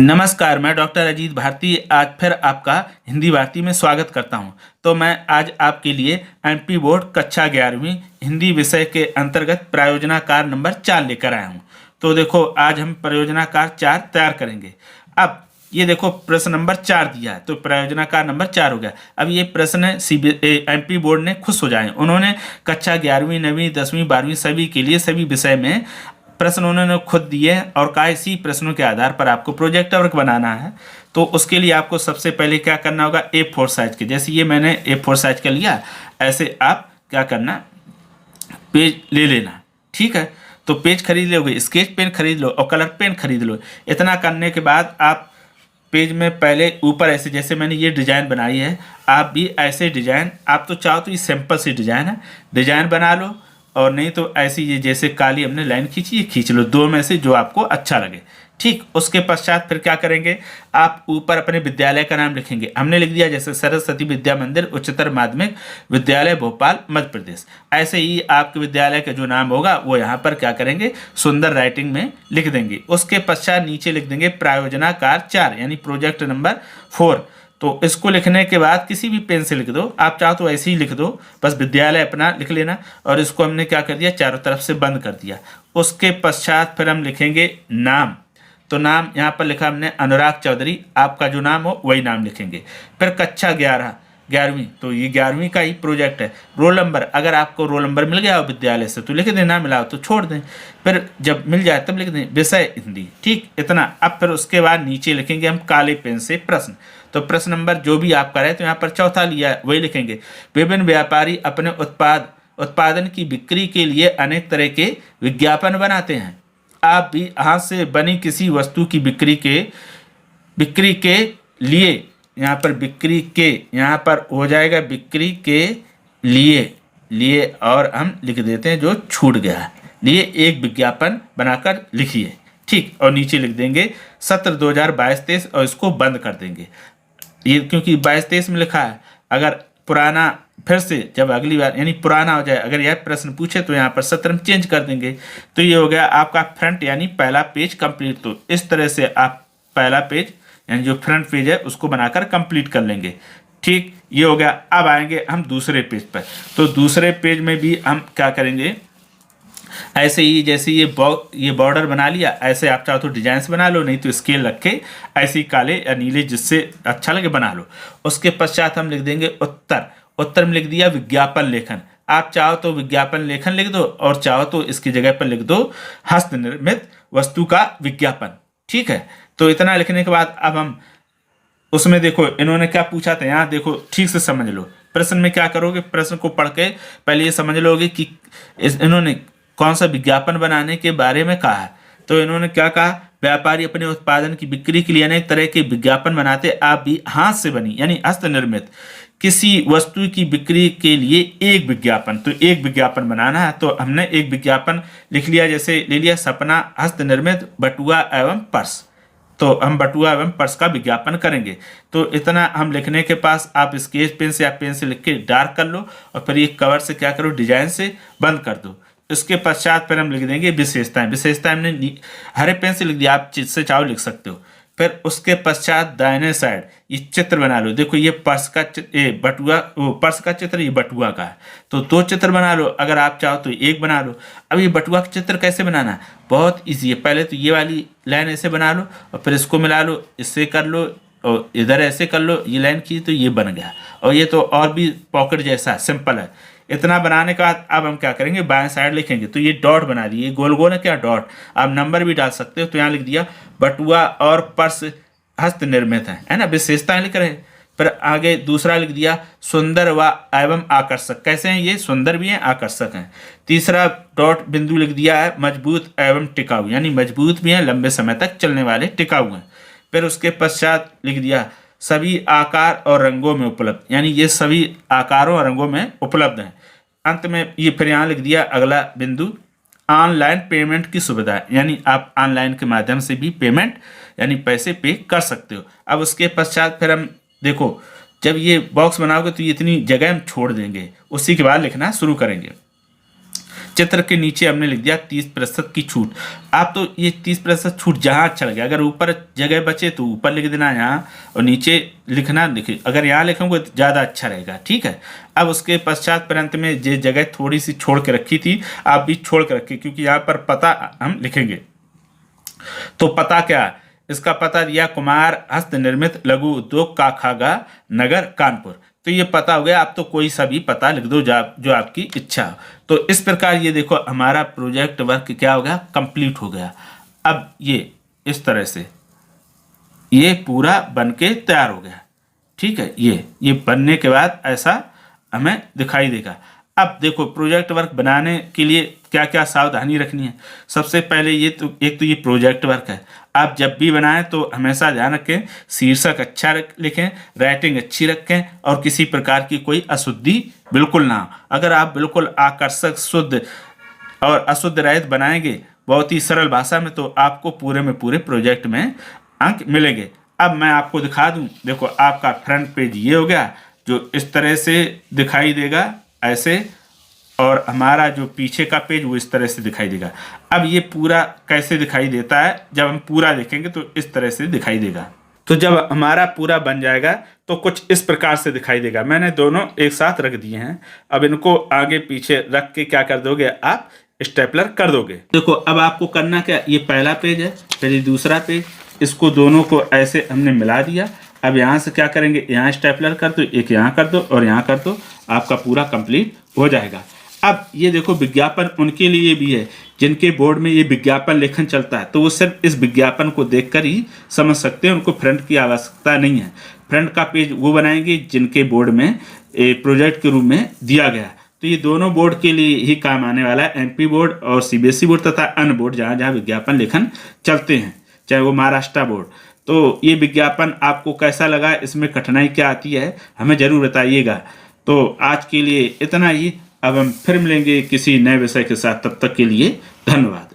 नमस्कार, मैं डॉक्टर अजीत भारती आज फिर आपका हिंदी भारती में स्वागत करता हूं। तो मैं आज आपके लिए एमपी बोर्ड कक्षा 11वीं हिंदी विषय के अंतर्गत प्रायोजनाकार नंबर 4 लेकर आया हूं। तो देखो, आज हम प्रायोजनाकार 4 तैयार करेंगे। अब ये देखो, प्रश्न नंबर 4 दिया है तो प्रायोजनाकार नंबर 4 हो गया। अब ये प्रश्न एमपी बोर्ड ने खुश हो जाए। उन्होंने कक्षा 11वीं 9वीं 10वीं 12वीं सभी के लिए सभी विषय में प्रश्न उन्होंने खुद दिए और कहा इसी प्रश्नों के आधार पर आपको प्रोजेक्ट वर्क बनाना है। तो उसके लिए आपको सबसे पहले क्या करना होगा, A4 साइज के, जैसे ये मैंने A4 साइज का लिया, ऐसे आप क्या करना, पेज ले लेना। ठीक है, तो पेज खरीद लोगे, स्केच पेन खरीद लो और कलर पेन खरीद लो। इतना करने के बाद आप पेज में पहले ऊपर ऐसे, जैसे मैंने ये डिज़ाइन बनाई है, आप भी ऐसे डिज़ाइन, आप तो चाहो तो ये सिंपल सी डिज़ाइन है, डिज़ाइन बना लो, और नहीं तो ऐसी ये जैसे काली हमने लाइन खींची, ये खींच लो, दो में से जो आपको अच्छा लगे। ठीक, उसके पश्चात फिर क्या करेंगे, आप ऊपर अपने विद्यालय का नाम लिखेंगे। हमने लिख दिया जैसे सरस्वती विद्या मंदिर उच्चतर माध्यमिक विद्यालय भोपाल मध्य प्रदेश। ऐसे ही आपके विद्यालय का जो नाम होगा वो यहाँ पर क्या करेंगे, सुंदर राइटिंग में लिख देंगे। उसके पश्चात नीचे लिख देंगे प्रायोजनाकार 4 यानी प्रोजेक्ट नंबर 4। तो इसको लिखने के बाद किसी भी पेन से लिख दो, आप चाहो तो ऐसे ही लिख दो, बस विद्यालय अपना लिख लेना। और इसको हमने क्या कर दिया, चारों तरफ से बंद कर दिया। उसके पश्चात फिर हम लिखेंगे नाम। तो नाम यहाँ पर लिखा हमने अनुराग चौधरी, आपका जो नाम हो वही नाम लिखेंगे। फिर कक्षा 11वीं, तो ये 11वीं का ही प्रोजेक्ट है। रोल नंबर, अगर आपको रोल नंबर मिल गया हो विद्यालय से तो लिख देना, मिला हो तो छोड़ दें, फिर जब मिल जाए तब लिख दें। विषय हिंदी। ठीक, इतना। अब फिर उसके बाद नीचे लिखेंगे हम काले पेन से प्रश्न। तो प्रश्न नंबर जो भी आप करें, तो यहाँ पर चौथा लिया है वही लिखेंगे। विभिन्न व्यापारी अपने उत्पादन की बिक्री के लिए अनेक तरह के विज्ञापन बनाते हैं। आप भी हाथ से बनी किसी वस्तु की बिक्री के लिए, यहाँ पर बिक्री के, यहाँ पर हो जाएगा बिक्री के लिए और हम लिख देते हैं जो छूट गया है, लिए एक विज्ञापन बनाकर लिखिए। ठीक, और नीचे लिख देंगे सत्र 2022-23 और इसको बंद कर देंगे। ये क्योंकि 22-23 में लिखा है, अगर पुराना फिर से जब अगली बार यानी पुराना हो जाए, अगर यह प्रश्न पूछे तो यहाँ पर सत्र में चेंज कर देंगे। तो ये हो गया आपका फ्रंट यानी पहला पेज कंप्लीट। तो इस तरह से आप पहला पेज यानी जो फ्रंट पेज है उसको बनाकर कंप्लीट कर लेंगे। ठीक, ये हो गया। अब आएंगे हम दूसरे पेज पर। तो दूसरे पेज में भी हम क्या करेंगे, ऐसे ही जैसे ये बॉर्डर बना लिया, ऐसे आप चाहो तो डिजाइन बना लो, नहीं तो स्केल रख के ऐसे ही काले या नीले जिससे अच्छा लगे बना लो। उसके पश्चात हम लिख देंगे उत्तर में लिख दिया विज्ञापन लेखन। आप चाहो तो विज्ञापन लेखन लिख दो और चाहो तो इसकी जगह पर लिख दो हस्त निर्मित वस्तु का विज्ञापन। ठीक है, तो इतना लिखने के बाद अब हम उसमें देखो इन्होंने क्या पूछा था, यहाँ देखो ठीक से समझ लो। प्रश्न में क्या करोगे, प्रश्न को पढ़ के पहले ये समझ लोगे कि इन्होंने कौन सा विज्ञापन बनाने के बारे में कहा है। तो इन्होंने क्या कहा, व्यापारी अपने उत्पादन की बिक्री के लिए अनेक तरह के विज्ञापन बनाते, आप भी हाथ से बनी यानी हस्त निर्मित किसी वस्तु की बिक्री के लिए एक विज्ञापन। तो एक विज्ञापन बनाना है, तो हमने एक विज्ञापन लिख लिया, जैसे ले लिया सपना हस्त निर्मित बटुआ एवं पर्स। तो हम बटुआ एवं पर्स का विज्ञापन करेंगे। तो इतना हम लिखने के पास आप स्केच पेन से या पेन से लिख के डार्क कर लो और फिर ये कवर से क्या करो, डिजाइन से बंद कर दो। इसके पश्चात फिर हम लिख देंगे विशेषताएं हमने हरे पेन से लिख दिया, आप जिससे चाहो लिख सकते हो। फिर उसके पश्चात दाहिने साइड ये चित्र बना लो। देखो ये पर्स का बटुआ, वो पर्स का चित्र, ये बटुआ का है, तो 2 चित्र बना लो। अगर आप चाहो तो एक बना लो। अब ये बटुआ का चित्र कैसे बनाना है, बहुत ईजी है। पहले तो ये वाली लाइन ऐसे बना लो और फिर इसको मिला लो, इससे कर लो और इधर ऐसे कर लो, ये लाइन की तो ये बन गया। और ये तो और भी पॉकेट जैसा सिंपल है। इतना बनाने के बाद अब हम क्या करेंगे, बाएं साइड लिखेंगे। तो ये डॉट बना दिए, गोल गोल है क्या डॉट, आप नंबर भी डाल सकते हो। तो यहाँ लिख दिया बटुआ और पर्स हस्त निर्मित है ना, विशेषताएं लिख रहे हैं। फिर आगे दूसरा लिख दिया सुंदर व एवं आकर्षक। कैसे हैं ये, सुंदर भी हैं आकर्षक हैं। तीसरा डॉट बिंदु लिख दिया है मजबूत एवं टिकाऊ, यानी मजबूत भी हैं, लंबे समय तक चलने वाले, टिकाऊ हैं। फिर उसके पश्चात लिख दिया सभी आकार और रंगों में उपलब्ध, यानी ये सभी आकारों और रंगों में उपलब्ध हैं। अंत में ये फिर यहाँ लिख दिया अगला बिंदु ऑनलाइन पेमेंट की सुविधा, यानी आप ऑनलाइन के माध्यम से भी पेमेंट यानी पैसे पे कर सकते हो। अब उसके पश्चात फिर हम देखो जब ये बॉक्स बनाओगे तो ये इतनी जगह हम छोड़ देंगे, उसी के बाद लिखना शुरू करेंगे। चित्र के नीचे हमने लिख दिया 30% की छूट। आप तो ये 30% छूट जहाँ अच्छा लगे, अगर ऊपर जगह बचे तो ऊपर लिख देना यहाँ, और नीचे लिखना लिखे, अगर यहाँ लिखोगे तो ज़्यादा अच्छा रहेगा, ठीक है। अब उसके पश्चात परंत में जो जगह थोड़ी सी छोड़ के रखी थी, आप भी छोड़ के रखिए, क्योंकि यहाँ पर पता हम लिखेंगे। तो पता क्या, इसका पता दिया कुमार हस्त निर्मित लघु उद्योग काखागा नगर कानपुर। तो ये पता हो गया। आप तो कोई सा भी पता लिख दो जो आपकी इच्छा हो। तो इस प्रकार ये देखो हमारा प्रोजेक्ट वर्क क्या हो गया, कंप्लीट हो गया। अब ये इस तरह से ये पूरा बन के तैयार हो गया, ठीक है। ये बनने के बाद ऐसा हमें दिखाई देगा। अब देखो प्रोजेक्ट वर्क बनाने के लिए क्या क्या सावधानी रखनी है। सबसे पहले एक तो ये प्रोजेक्ट वर्क है। आप जब भी बनाएं तो हमेशा ध्यान रखें शीर्षक अच्छा लिखें, राइटिंग अच्छी रखें, और किसी प्रकार की कोई अशुद्धि बिल्कुल ना हो। अगर आप बिल्कुल आकर्षक, शुद्ध और अशुद्ध रहित बनाएंगे बहुत ही सरल भाषा में, तो आपको पूरे में पूरे प्रोजेक्ट में अंक मिलेंगे। अब मैं आपको दिखा दूं, देखो आपका फ्रंट पेज ये हो गया, जो इस तरह से दिखाई देगा ऐसे, और हमारा जो पीछे का पेज वो इस तरह से दिखाई देगा। अब ये पूरा कैसे दिखाई देता है, जब हम पूरा देखेंगे तो इस तरह से दिखाई देगा। तो जब हमारा पूरा बन जाएगा तो कुछ इस प्रकार से दिखाई देगा। मैंने दोनों एक साथ रख दिए हैं। अब इनको आगे पीछे रख के क्या कर दोगे, आप स्टेपलर कर दोगे। देखो अब आपको करना क्या, ये पहला पेज है, फिर ये दूसरा पेज, इसको दोनों को ऐसे हमने मिला दिया। अब यहाँ से क्या करेंगे, यहाँ स्टेपलर कर दो, एक यहाँ कर दो और यहाँ कर दो, आपका पूरा कंप्लीट हो जाएगा। अब ये देखो विज्ञापन उनके लिए भी है जिनके बोर्ड में ये विज्ञापन लेखन चलता है, तो वो सिर्फ इस विज्ञापन को देखकर ही समझ सकते हैं, उनको फ्रंट की आवश्यकता नहीं है। फ्रंट का पेज वो बनाएंगे जिनके बोर्ड में प्रोजेक्ट के रूप में दिया गया। तो ये दोनों बोर्ड के लिए ही काम आने वाला है, एमपी बोर्ड और सीबीएसई बोर्ड तथा अन्य बोर्ड जहाँ जहाँ विज्ञापन लेखन चलते हैं, चाहे वो महाराष्ट्र बोर्ड। तो ये विज्ञापन आपको कैसा लगा, इसमें कठिनाई क्या आती है, हमें ज़रूर बताइएगा। तो आज के लिए इतना ही। अब हम फिर मिलेंगे किसी नए विषय के साथ, तब तक के लिए धन्यवाद।